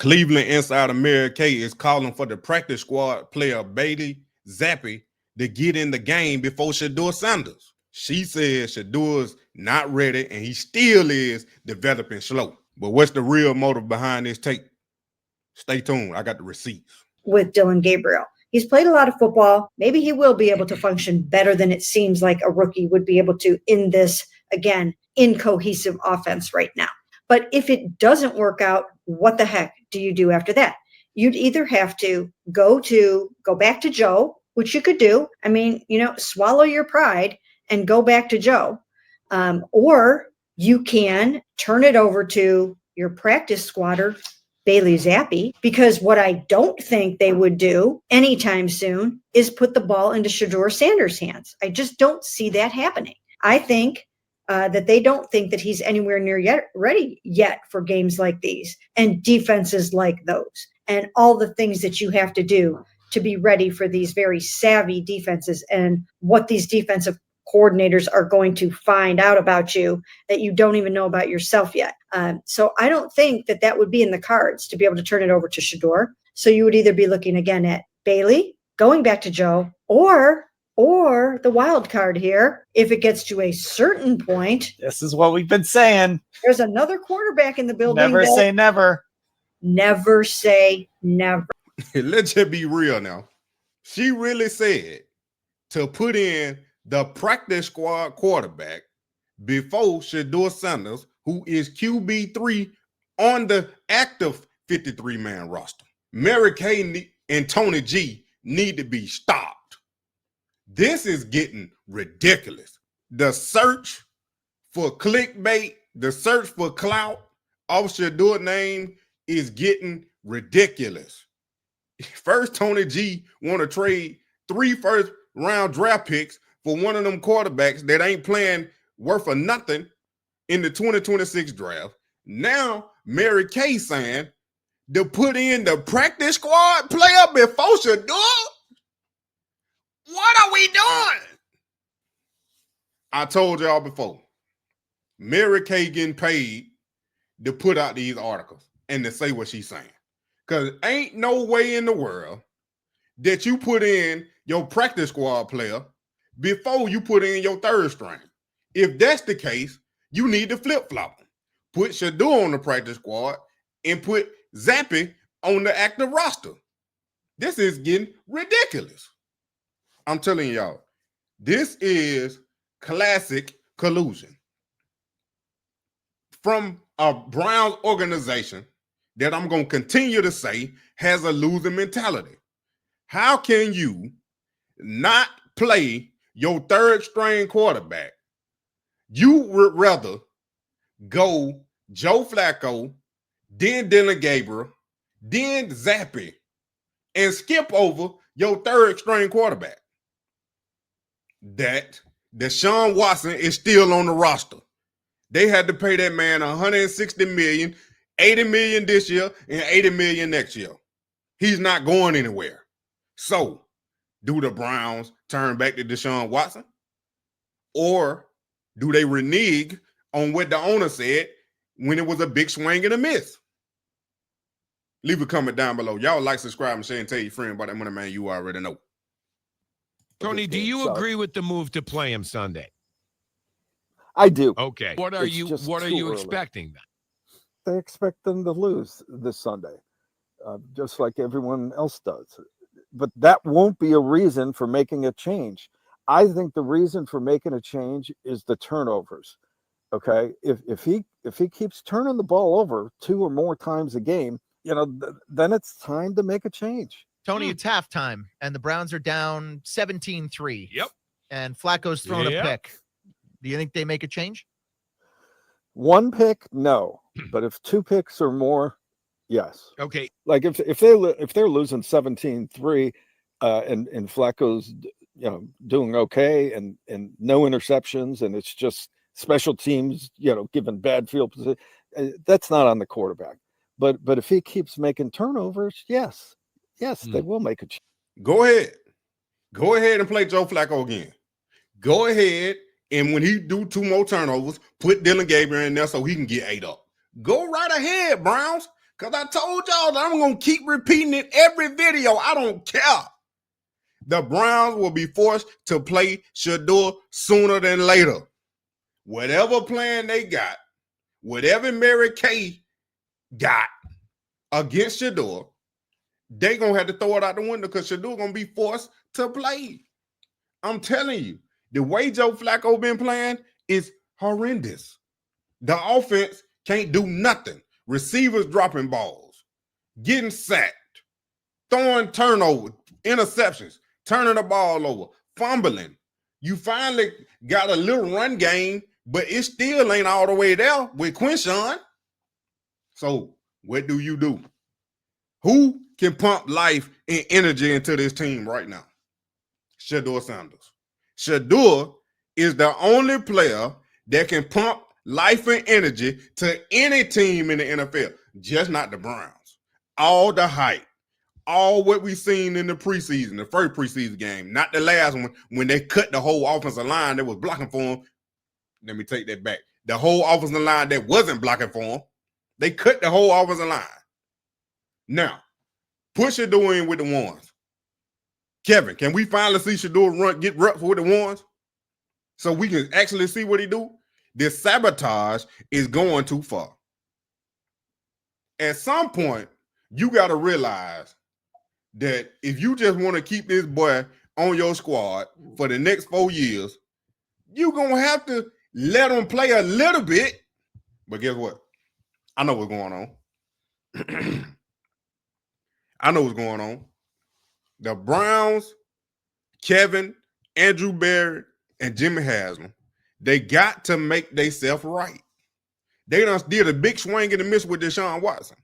Cleveland insider Mary Kay is calling for the practice squad player Bailey Zappi to get in the game before Shedeur Sanders. She says Shedeur's not ready and he still is developing slow. But what's the real motive behind this tape? Stay tuned. I got the receipts. With Dillon Gabriel. He's played a lot of football. Maybe he will be able to function better than it seems like a rookie would be able to in this, again, incohesive offense right now. But if it doesn't work out, what the heck do you do after that? You'd either have to go back to Joe, which you could do. I mean, swallow your pride and go back to Joe. Or you can turn it over to your practice squatter, Bailey Zappi, because what I don't think they would do anytime soon is put the ball into Shedeur Sanders' hands. I just don't see that happening. I think that they don't think that he's anywhere near ready yet for games like these and defenses like those and all the things that you have to do to be ready for these very savvy defenses and what these defensive coordinators are going to find out about you that you don't even know about yourself yet. So I don't think that would be in the cards to be able to turn it over to Shedeur. So you would either be looking again at Bailey, going back to Joe, or the wild card here, if it gets to a certain point. This is what we've been saying. There's another quarterback in the building. Never say never. Never say never. Let's just be real now. She really said to put in the practice squad quarterback before Shedeur Sanders, who is QB3 on the active 53-man roster. Mary Kay and Tony G need to be stopped. This is getting ridiculous. The search for clickbait, the search for clout off Shedeur's name is getting ridiculous. First, Tony G want to trade 3 first-round draft picks for one of them quarterbacks that ain't playing worth of nothing in the 2026 draft. Now, Mary Kay saying to put in the practice squad player before Shedeur? What are we doing? I told y'all before, Mary Kay getting paid to put out these articles and to say what she's saying. Because ain't no way in the world that you put in your practice squad player before you put in your third string. If that's the case, you need to flip-flop them. Put Shedeur on the practice squad and put Zappi on the active roster. This is getting ridiculous. I'm telling y'all, this is classic collusion from a Browns organization that I'm going to continue to say has a losing mentality. How can you not play your third string quarterback? You would rather go Joe Flacco, then Dillon Gabriel, then Zappi, and skip over your third string quarterback. That Deshaun Watson is still on the roster. They had to pay that man $160 million, $80 million this year, and $80 million next year. He's not going anywhere. So, do the Browns turn back to Deshaun Watson? Or do they renege on what the owner said when it was a big swing and a miss? Leave a comment down below. Y'all like, subscribe, and share, and tell your friend about that Moneymane you already know. Tony, do you agree with the move to play him Sunday? I do. Okay. What are you expecting then? They expect them to lose this Sunday, just like everyone else does. But that won't be a reason for making a change. I think the reason for making a change is the turnovers. Okay, if he keeps turning the ball over 2 or more times a game, then it's time to make a change. Tony, it's halftime, and the Browns are down 17-3. Yep. And Flacco's thrown a pick. Do you think they make a change? 1 pick, no. But if 2 picks or more, yes. Okay. Like if they're losing 17-3, and Flacco's doing okay and no interceptions, and it's just special teams giving bad field position, that's not on the quarterback. But if he keeps making turnovers, yes, they will make a change. Go ahead and play Joe Flacco again. Go ahead, and when he do 2 more turnovers, put Dillon Gabriel in there so he can get 8 up. Go right ahead, Browns. Because I told y'all that I'm going to keep repeating it every video. I don't care. The Browns will be forced to play Shedeur sooner than later. Whatever plan they got, whatever Mary Kay got against Shedeur, they going to have to throw it out the window because Shedeur going to be forced to play. I'm telling you, the way Joe Flacco been playing is horrendous. The offense can't do nothing. Receivers dropping balls, getting sacked, throwing turnovers, interceptions, turning the ball over, fumbling. You finally got a little run game, but it still ain't all the way there with Quinshawn. So what do? Who can pump life and energy into this team right now? Shedeur Sanders. Shedeur is the only player that can pump life and energy to any team in the NFL, just not the Browns. All the hype, all what we seen in the preseason, the first preseason game, not the last one when they cut the whole offensive line that was blocking for him. Let me take that back. The whole offensive line that wasn't blocking for him, they cut the whole offensive line. Now, put Shedeur in with the ones. Kevin, can we finally see Shedeur get reps with the ones so we can actually see what he do? This sabotage is going too far. At some point, you got to realize that if you just want to keep this boy on your squad for the next 4 years, you're going to have to let him play a little bit. But guess what? I know what's going on. I know what's going on. The Browns, Kevin, Andrew Barrett, and Jimmy Haslam, they got to make themselves right. They done did a big swing and a miss with Deshaun Watson.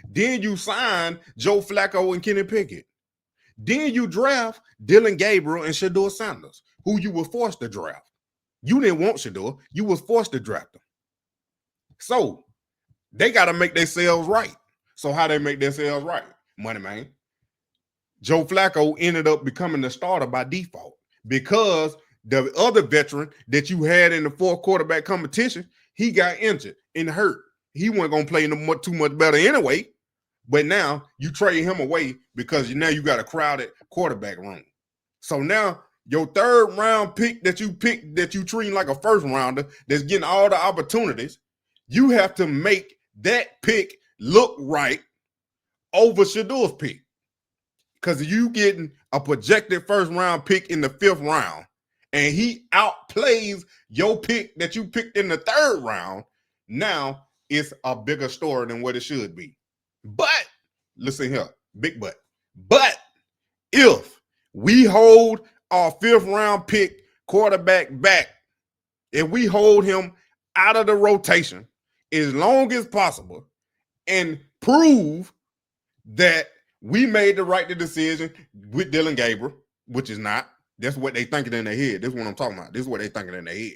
Then you sign Joe Flacco and Kenny Pickett. Then you draft Dylan Gabriel and Shedeur Sanders, who you were forced to draft. You didn't want Shedeur. You was forced to draft them. So they got to make themselves right. So how they make themselves right? Moneymane. Joe Flacco ended up becoming the starter by default because the other veteran that you had in the 4 quarterback competition, he got injured and hurt. He wasn't going to play too much better anyway, but now you trade him away because now you got a crowded quarterback room. So now your 3rd round pick that you picked, that you treat like a first rounder, that's getting all the opportunities, you have to make that pick look right over Shedeur's pick. Because you getting a projected 1st round pick in the 5th round, and he outplays your pick that you picked in the 3rd round, now it's a bigger story than what it should be. But, listen here, big but if we hold our 5th round pick quarterback back, if we hold him out of the rotation as long as possible and prove that we made the right decision with Dylan Gabriel, which is not. That's what they thinking in their head. This is what I'm talking about. This is what they thinking in their head.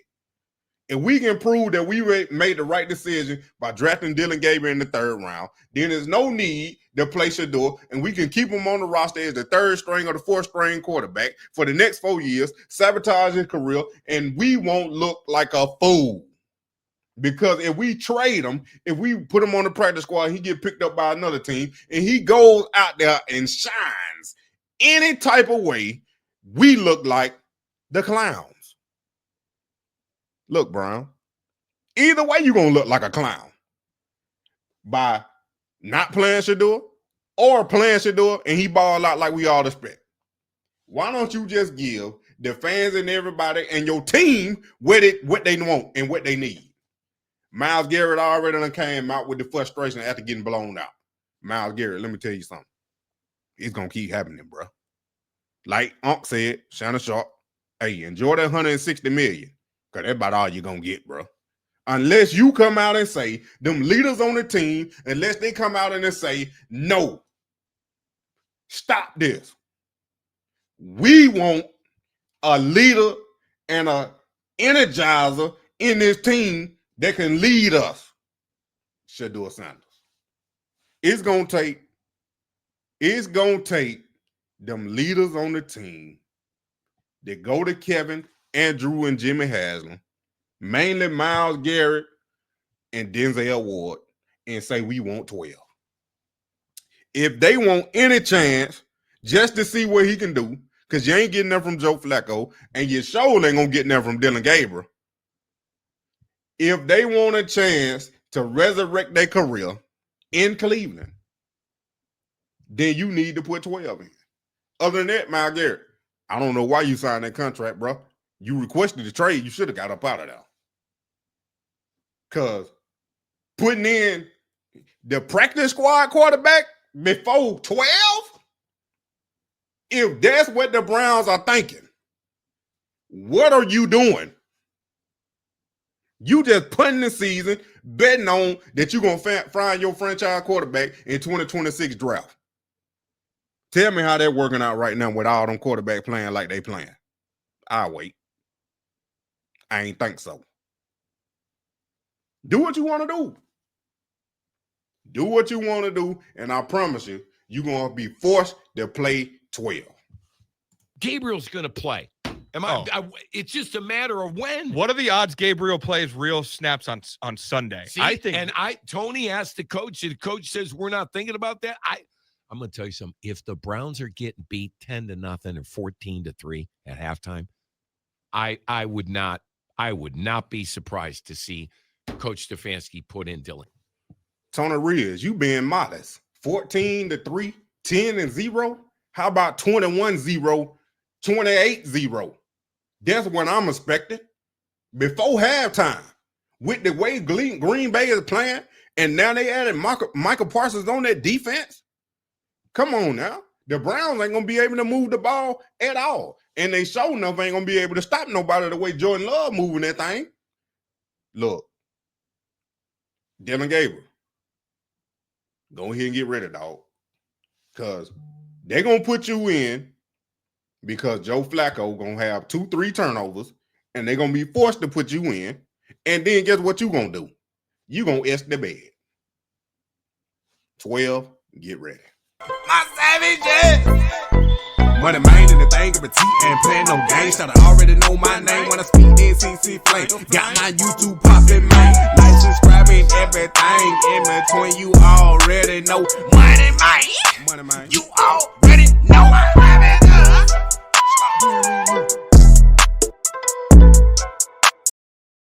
If we can prove that we made the right decision by drafting Dylan Gabriel in the 3rd round, then there's no need to play Shedeur, and we can keep him on the roster as the 3rd string or the 4th string quarterback for the next 4 years, sabotage his career, and we won't look like a fool. Because if we trade him, if we put him on the practice squad, he get picked up by another team, and he goes out there and shines any type of way, we look like the clowns. Look, Brown, either way you're going to look like a clown. By not playing Shedeur or playing Shedeur and he ball out like we all expect. Why don't you just give the fans and everybody and your team what they want and what they need? Myles Garrett already done came out with the frustration after getting blown out. Myles Garrett, let me tell you something. It's going to keep happening, bro. Like Unc said, Shannon Sharp, hey, enjoy that $160 million, because that's about all you're going to get, bro. Unless you come out and say, them leaders on the team, unless they come out and say, no, stop this. We want a leader and an energizer in this team that can lead us. Shedeur Sanders. It's gonna take them leaders on the team that go to Kevin, Andrew, and Jimmy Haslam, mainly Myles Garrett and Denzel Ward, and say we want 12. if they want any chance just to see what he can do, because you ain't getting that from Joe Flacco, and you sure ain't gonna get that from Dylan Gabriel. If they want a chance to resurrect their career in Cleveland, then you need to put 12 in. Other than that, Myles Garrett, I don't know why you signed that contract, bro. You requested the trade. You should have got up out of there. Because putting in the practice squad quarterback before 12, if that's what the Browns are thinking, what are you doing? You just putting the season, betting on that you're going to find your franchise quarterback in 2026 draft. Tell me how they're working out right now with all them quarterbacks playing like they playing. I'll wait. I ain't think so. Do what you want to do. Do what you want to do, and I promise you, you're going to be forced to play 12. Gabriel's going to play. It's just a matter of when. What are the odds Gabriel plays real snaps on Sunday? See, I think. And Tony asked the coach, and the coach says we're not thinking about that. I'm going to tell you something. If the Browns are getting beat 10-0 or 14-3 at halftime, I would not be surprised to see Coach Stefanski put in Dylan. Tony Rios, you being modest. 14-3, 10-0. How about 21-0, 28-0? That's what I'm expecting. Before halftime, with the way Green Bay is playing, and now they added Michael Parsons on that defense. Come on now. The Browns ain't going to be able to move the ball at all. And they sure enough ain't going to be able to stop nobody the way Jordan Love moving that thing. Look, Dylan Gabriel, go ahead and get ready, dog. Because they're going to put you in because Joe Flacco going to have 2-3 turnovers, and they're going to be forced to put you in. And then guess what you going to do? You going to the bed. 12, get ready. My savage, Moneymane in the thing of a T and playing no games. Should already know my name when I speak NCC flame. Got my YouTube poppin', man. Like, subscribing, everything in between. You already know Moneymane.